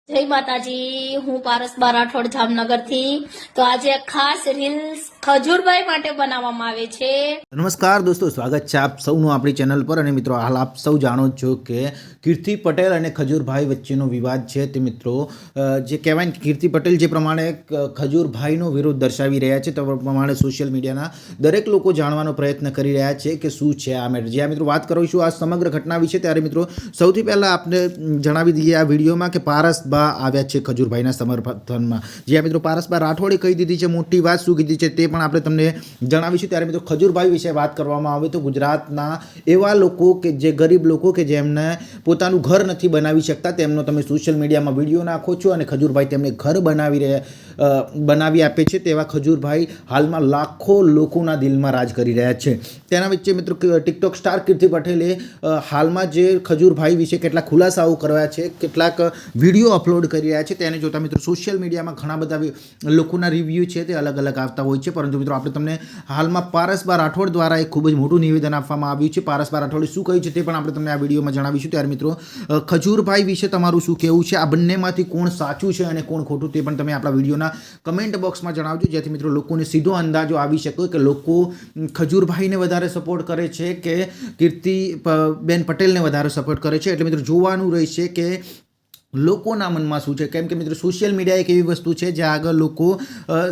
જય માતાજી, હું પારસબા રાઠોડ જામનગરથી. તો આજે ખાસ રીલ્સ ખજૂરભાઈ માટે બનાવવામાં આવે છે. નમસ્કાર દોસ્તો, સ્વાગત છે આપ સૌનું આપણી ચેનલ પર. અને મિત્રો, હાલ આપ સૌ જાણો જ છો કે કીર્તિ પટેલ અને ખજૂરભાઈ વચ્ચેનો વિવાદ છે. તે મિત્રો જે કહેવાય ને, કીર્તિ પટેલ જે પ્રમાણે ખજૂરભાઈનો વિરોધ દર્શાવી રહ્યા છે, તે પ્રમાણે સોશિયલ મીડિયાના દરેક લોકો જાણવાનો પ્રયત્ન કરી રહ્યા છે કે શું છે આ મેટર. જ્યાં મિત્રો વાત કરીશું આ સમગ્ર ઘટના વિશે, ત્યારે મિત્રો સૌથી પહેલાં આપને જણાવી દઈએ આ વિડીયોમાં કે પારસબા આવ્યા છે ખજૂરભાઈના સમર્થનમાં. જ્યાં મિત્રો પારસબા રાઠોડે કહી દીધી છે મોટી વાત. શું કીધી છે તે પણ આપણે તમને જણાવીશું. ત્યારે મિત્રો ખજૂરભાઈ વિશે વાત કરવામાં આવે તો ગુજરાતના એવા લોકો કે જે ગરીબ લોકો કે જેમને પોતાનું ઘર નથી બનાવી શકતા, તેમનો તમે સોશિયલ મીડિયામાં વિડીયો નાખો છો અને ખજૂરભાઈ તેમને ઘર બનાવી આપે છે. તેવા ખજૂરભાઈ હાલમાં લાખો લોકોના દિલમાં રાજ કરી રહ્યા છે. તેના વચ્ચે મિત્રો ટિકટોક સ્ટાર કીર્તિ પટેલે હાલમાં જે ખજૂરભાઈ વિશે કેટલાક ખુલાસાઓ કર્યા છે, કેટલાક વિડીયો અપલોડ કરી રહ્યા છે, તેને જોતા મિત્રો સોશિયલ મીડિયામાં ઘણા બધા લોકોના રિવ્યૂ છે તે અલગ અલગ આવતા હોય છે. પરંતુ મિત્રો આપણે તમને હાલમાં પારસબા રાઠોડ દ્વારા એક ખૂબ જ મોટું નિવેદન આપવામાં આવ્યું છે. પારસબા રાઠોડે શું કહ્યું છે તે પણ આપણે તમને આ વિડીયોમાં જણાવીશું. ત્યારે મિત્રો ખજૂરભાઈ વિશે તમારું શું કહેવું છે? આ બંનેમાંથી કોણ સાચું છે અને કોણ ખોટું, તે પણ તમે આપણા વિડીયોના કમેન્ટ બોક્સમાં જણાવજો, જેથી મિત્રો લોકોને સીધો અંદાજો આવી શકે કે લોકો ખજૂરભાઈને વધારે સપોર્ટ કરે છે કે કીર્તિબેન પટેલને વધારે સપોર્ટ કરે છે. એટલે મિત્રો જોવાનું રહેશે કે લોકોના મનમાં શું છે. કેમ કે મિત્રો સોશિયલ મીડિયા એક એવી વસ્તુ છે જ્યાં આગળ લોકો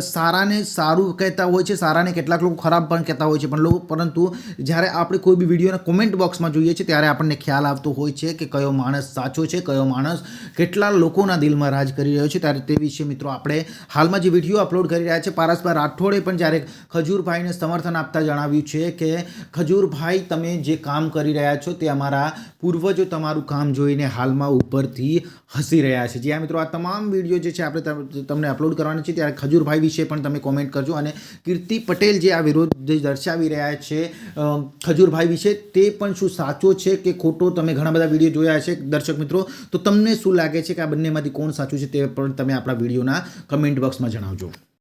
સારાને સારું કહેતા હોય છે, સારાને કેટલાક લોકો ખરાબ પણ કહેતા હોય છે. પરંતુ જ્યારે આપણે કોઈ બી વિડીયોના કોમેન્ટ બોક્સમાં જોઈએ છીએ, ત્યારે આપણને ખ્યાલ આવતો હોય છે કે કયો માણસ સાચો છે, કયો માણસ કેટલા લોકોના દિલમાં રાજ કરી રહ્યો છે. ત્યારે તે વિશે મિત્રો આપણે હાલમાં જે વિડીયો અપલોડ કરી રહ્યા છે, પારસબા રાઠોડે પણ જ્યારે ખજૂરભાઈને સમર્થન આપતા જણાવ્યું છે કે ખજૂરભાઈ, તમે જે કામ કરી રહ્યા છો તે અમારા પૂર્વજો તમારું કામ જોઈને હાલમાં ઉપરથી હસી રહ્યા છે. જ્યાં મિત્રો આ તમામ વિડીયો જે છે આપણે તમને અપલોડ કરવાના છે. ત્યારે ખજૂરભાઈ વિશે પણ તમે કોમેન્ટ કરજો. અને કીર્તિ પટેલ જે આ વિરોધ દર્શાવી રહ્યા છે ખજૂરભાઈ વિશે, તે પણ શું સાચો છે કે ખોટો? તમે ઘણા બધા વિડીયો જોયા છે દર્શક મિત્રો, તો તમને શું લાગે છે કે આ બંનેમાંથી કોણ સાચું છે તે પણ તમે આપણા વિડીયોના કમેન્ટ બોક્સમાં જણાવજો.